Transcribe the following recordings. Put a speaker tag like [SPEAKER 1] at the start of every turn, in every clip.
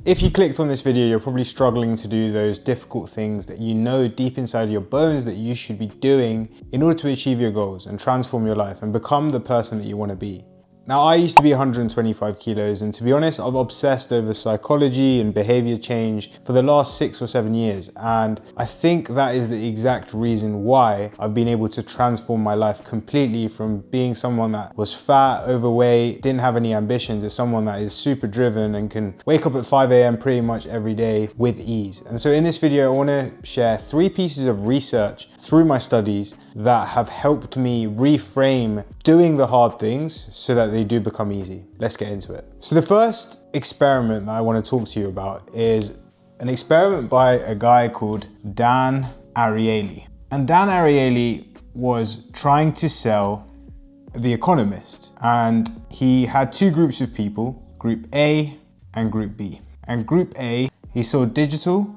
[SPEAKER 1] If you clicked on this video, you're probably struggling to do those difficult things that you know deep inside your bones that you should be doing in order to achieve your goals and transform your life and become the person that you want to be. Now, I used to be 125 kilos, and to be honest, I've obsessed over psychology and behavior change for the last 6 or 7 years. And I think that is the exact reason why I've been able to transform my life completely from being someone that was fat, overweight, didn't have any ambition, to someone that is super driven and can wake up at 5 a.m. pretty much every day with ease. And so in this video, I want to share 3 pieces of research through my studies that have helped me reframe doing the hard things so that they do become easy. Let's get into it. So the first experiment that I want to talk to you about is an experiment by a guy called Dan Ariely. And Dan Ariely was trying to sell The Economist, and he had 2 groups of people, Group A and Group B. And Group A, he sold digital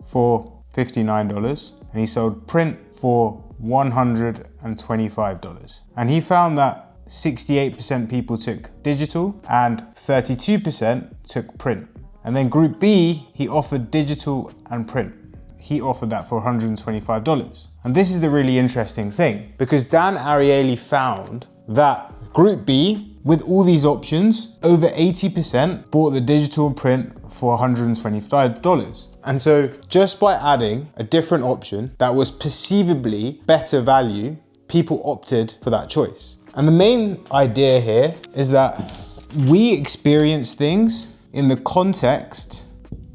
[SPEAKER 1] for $59 and he sold print for $125. And he found that 68% people took digital and 32% took print. And then Group B, he offered digital and print. He offered that for $125. And this is the really interesting thing, because Dan Ariely found that Group B, with all these options, over 80% bought the digital and print for $125. And so just by adding a different option that was perceivably better value, people opted for that choice. And the main idea here is that we experience things in the context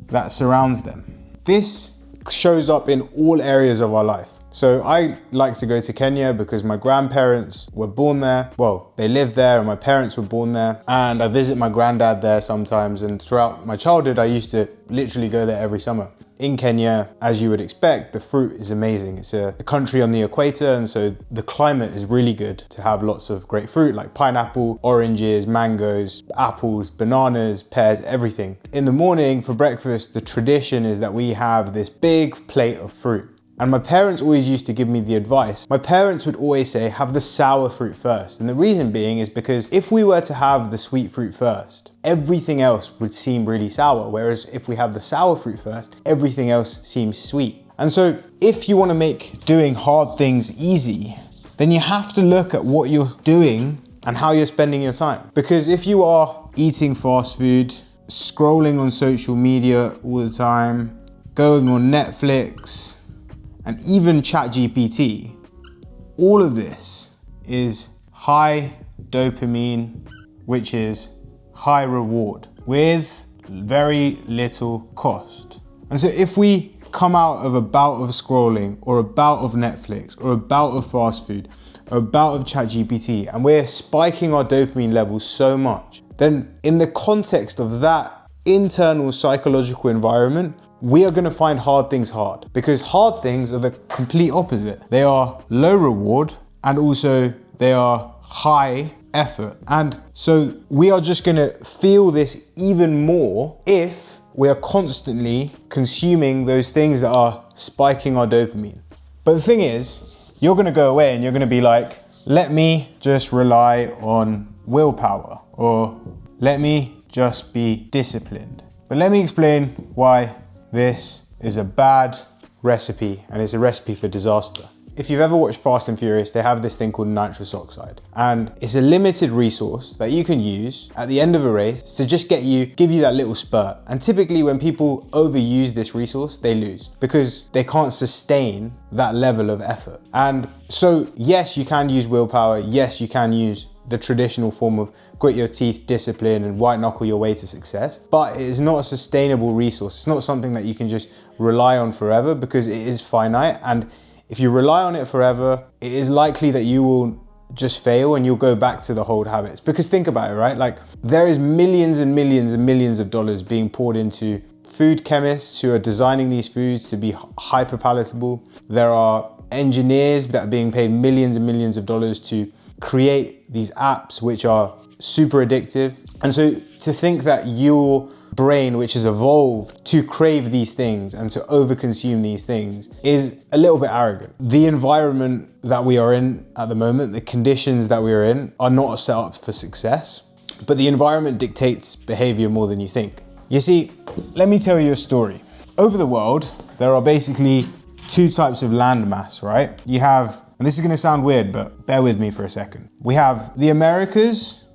[SPEAKER 1] that surrounds them. This shows up in all areas of our life. So I like to go to Kenya because my grandparents were born there. Well, they lived there and my parents were born there. And I visit my granddad there sometimes. And throughout my childhood, I used to literally go there every summer. In Kenya, as you would expect, the fruit is amazing. It's a country on the equator, and so the climate is really good to have lots of great fruit like pineapple, oranges, mangoes, apples, bananas, pears, everything. In the morning for breakfast, the tradition is that we have this big plate of fruit. And my parents always used to give me the advice. My parents would always say, have the sour fruit first. And the reason being is because if we were to have the sweet fruit first, everything else would seem really sour. Whereas if we have the sour fruit first, everything else seems sweet. And so if you want to make doing hard things easy, then you have to look at what you're doing and how you're spending your time. Because if you are eating fast food, scrolling on social media all the time, going on Netflix, and even ChatGPT, all of this is high dopamine, which is high reward with very little cost. And so if we come out of a bout of scrolling or a bout of Netflix or a bout of fast food or a bout of ChatGPT and we're spiking our dopamine levels so much, then in the context of that internal psychological environment, we are going to find hard things hard, because hard things are the complete opposite. They are low reward and also they are high effort. And so we are just going to feel this even more if we are constantly consuming those things that are spiking our dopamine. But the thing is, you're going to go away and you're going to be like, let me just rely on willpower, or let me just be disciplined. But let me explain why this is a bad recipe, and it's a recipe for disaster. If you've ever watched Fast and Furious, they have this thing called nitrous oxide, and it's a limited resource that you can use at the end of a race to just give you that little spurt. And typically when people overuse this resource, they lose because they can't sustain that level of effort. And so yes, you can use willpower. Yes, you can use the traditional form of grit your teeth, discipline, and white knuckle your way to success. But it is not a sustainable resource. It's not something that you can just rely on forever, because it is finite. And if you rely on it forever, it is likely that you will just fail and you'll go back to the old habits. Because think about it, right? Like, there is millions and millions and millions of dollars being poured into food chemists who are designing these foods to be hyper palatable. There are engineers that are being paid millions and millions of dollars to create these apps which are super addictive. And so to think that your brain, which has evolved to crave these things and to overconsume these things, is a little bit arrogant. The environment that we are in at the moment, the conditions that we are in, are not set up for success, but the environment dictates behavior more than you think. You see, let me tell you a story. Over the world, there are basically two types of landmass, right? You have, and this is gonna sound weird, but bear with me for a second. We have the Americas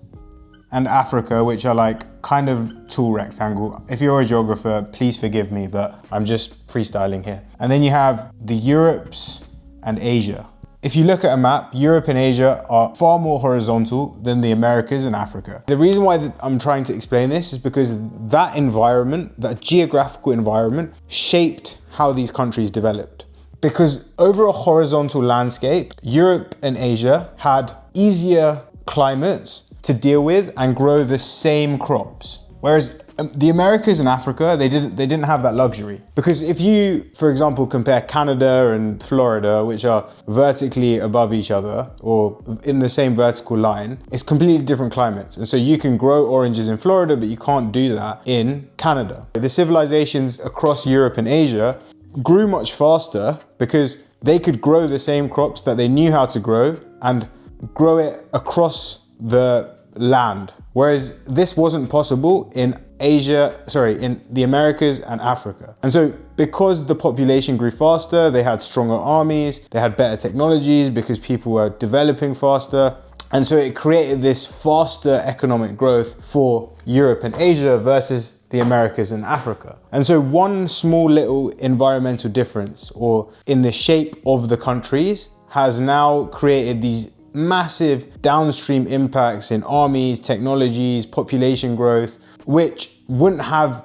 [SPEAKER 1] and Africa, which are like kind of tall rectangle. If you're a geographer, please forgive me, but I'm just freestyling here. And then you have the Europes and Asia. If you look at a map, Europe and Asia are far more horizontal than the Americas and Africa. The reason why I'm trying to explain this is because that environment, that geographical environment, shaped how these countries developed. Because over a horizontal landscape, Europe and Asia had easier climates to deal with and grow the same crops. Whereas the Americas and Africa, they didn't have that luxury. Because if you, for example, compare Canada and Florida, which are vertically above each other or in the same vertical line, it's completely different climates. And so you can grow oranges in Florida, but you can't do that in Canada. The civilizations across Europe and Asia grew much faster because they could grow the same crops that they knew how to grow and grow it across the land. Whereas this wasn't possible in in the Americas and Africa. And so because the population grew faster, they had stronger armies, they had better technologies because people were developing faster. And so it created this faster economic growth for Europe and Asia versus the Americas and Africa. And so one small little environmental difference or in the shape of the countries has now created these massive downstream impacts in armies, technologies, population growth, which wouldn't have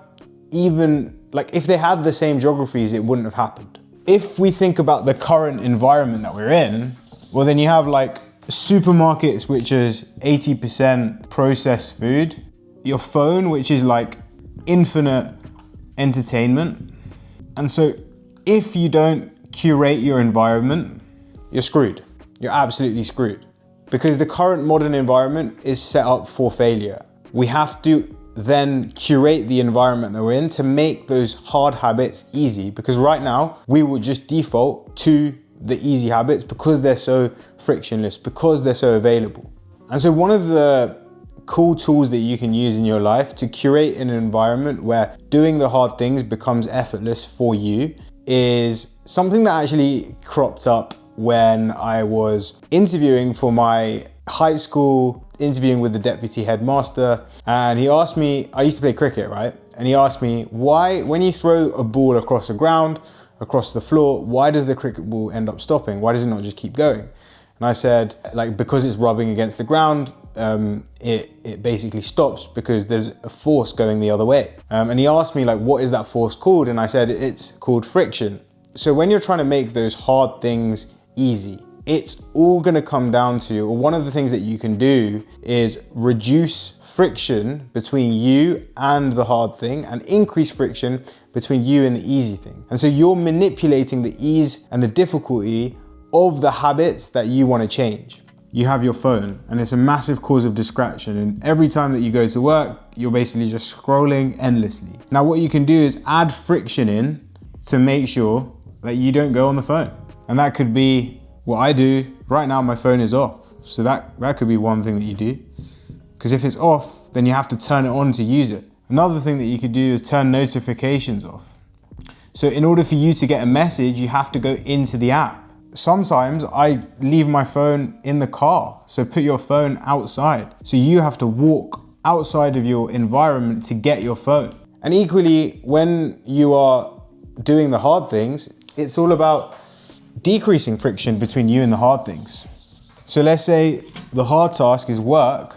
[SPEAKER 1] even, like if they had the same geographies, it wouldn't have happened. If we think about the current environment that we're in, well then you have like supermarkets, which is 80% processed food, your phone, which is like infinite entertainment. And so if you don't curate your environment, you're screwed. You're absolutely screwed. Because the current modern environment is set up for failure. We have to then curate the environment that we're in to make those hard habits easy. Because right now, we will just default to the easy habits because they're so frictionless, because they're so available. And so one of the cool tools that you can use in your life to curate an environment where doing the hard things becomes effortless for you is something that actually cropped up when I was interviewing for my high school, interviewing with the deputy headmaster. And he asked me, I used to play cricket, right? And he asked me, why, when you throw a ball across the ground, across the floor, why does the cricket ball end up stopping? Why does it not just keep going? And I said, like, because it's rubbing against the ground, it basically stops because there's a force going the other way. And he asked me, like, what is that force called? And I said, it's called friction. So when you're trying to make those hard things easy, it's all gonna come down to, or one of the things that you can do is reduce friction between you and the hard thing and increase friction between you and the easy thing. And so you're manipulating the ease and the difficulty of the habits that you wanna change. You have your phone and it's a massive cause of distraction, and every time that you go to work, you're basically just scrolling endlessly. Now what you can do is add friction in to make sure that you don't go on the phone. And that could be what I do. Right now my phone is off. So that could be one thing that you do. Because if it's off, then you have to turn it on to use it. Another thing that you could do is turn notifications off. So in order for you to get a message, you have to go into the app. Sometimes I leave my phone in the car. So put your phone outside. So you have to walk outside of your environment to get your phone. And equally, when you are doing the hard things, it's all about decreasing friction between you and the hard things. So let's say the hard task is work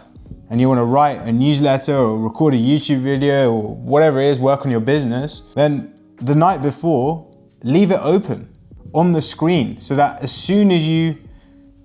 [SPEAKER 1] and you want to write a newsletter or record a YouTube video or whatever it is, work on your business, then the night before, leave it open on the screen so that as soon as you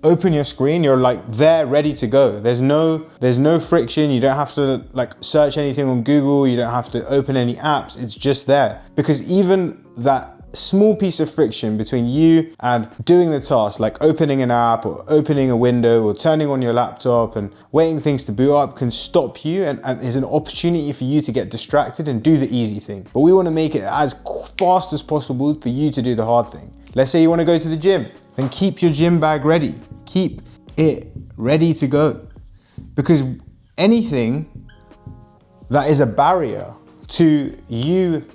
[SPEAKER 1] open your screen, you're like there ready to go. There's no friction. You don't have to like search anything on Google. You don't have to open any apps. It's just there. Because even that small piece of friction between you and doing the task, like opening an app or opening a window or turning on your laptop and waiting things to boot up, can stop you and is an opportunity for you to get distracted and do the easy thing. But we want to make it as fast as possible for you to do the hard thing. Let's say you want to go to the gym, then keep your gym bag ready. Keep it ready to go. Because anything that is a barrier to you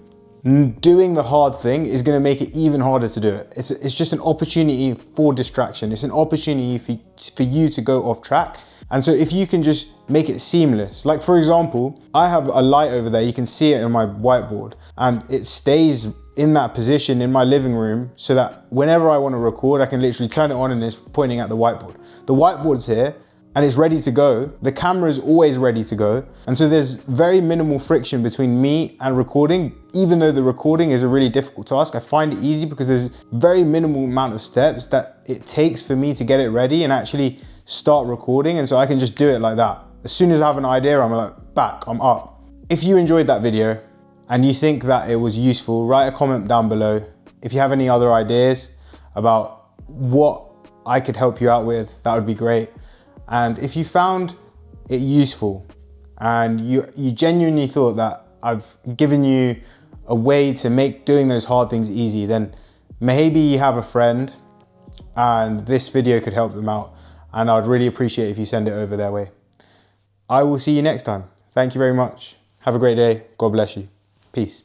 [SPEAKER 1] doing the hard thing is going to make it even harder to do it. It's just an opportunity for distraction. It's an opportunity for you to go off track. And so if you can just make it seamless, like for example, I have a light over there, you can see it in my whiteboard, and it stays in that position in my living room so that whenever I want to record, I can literally turn it on and it's pointing at the whiteboard. The whiteboard's here and it's ready to go. The camera is always ready to go. And so there's very minimal friction between me and recording. Even though the recording is a really difficult task, I find it easy because there's very minimal amount of steps that it takes for me to get it ready and actually start recording. And so I can just do it like that. As soon as I have an idea, I'm like, I'm up. If you enjoyed that video and you think that it was useful, write a comment down below. If you have any other ideas about what I could help you out with, that would be great. And if you found it useful and you genuinely thought that I've given you a way to make doing those hard things easy, then maybe you have a friend and this video could help them out. And I'd really appreciate if you send it over their way. I will see you next time. Thank you very much. Have a great day. God bless you. Peace.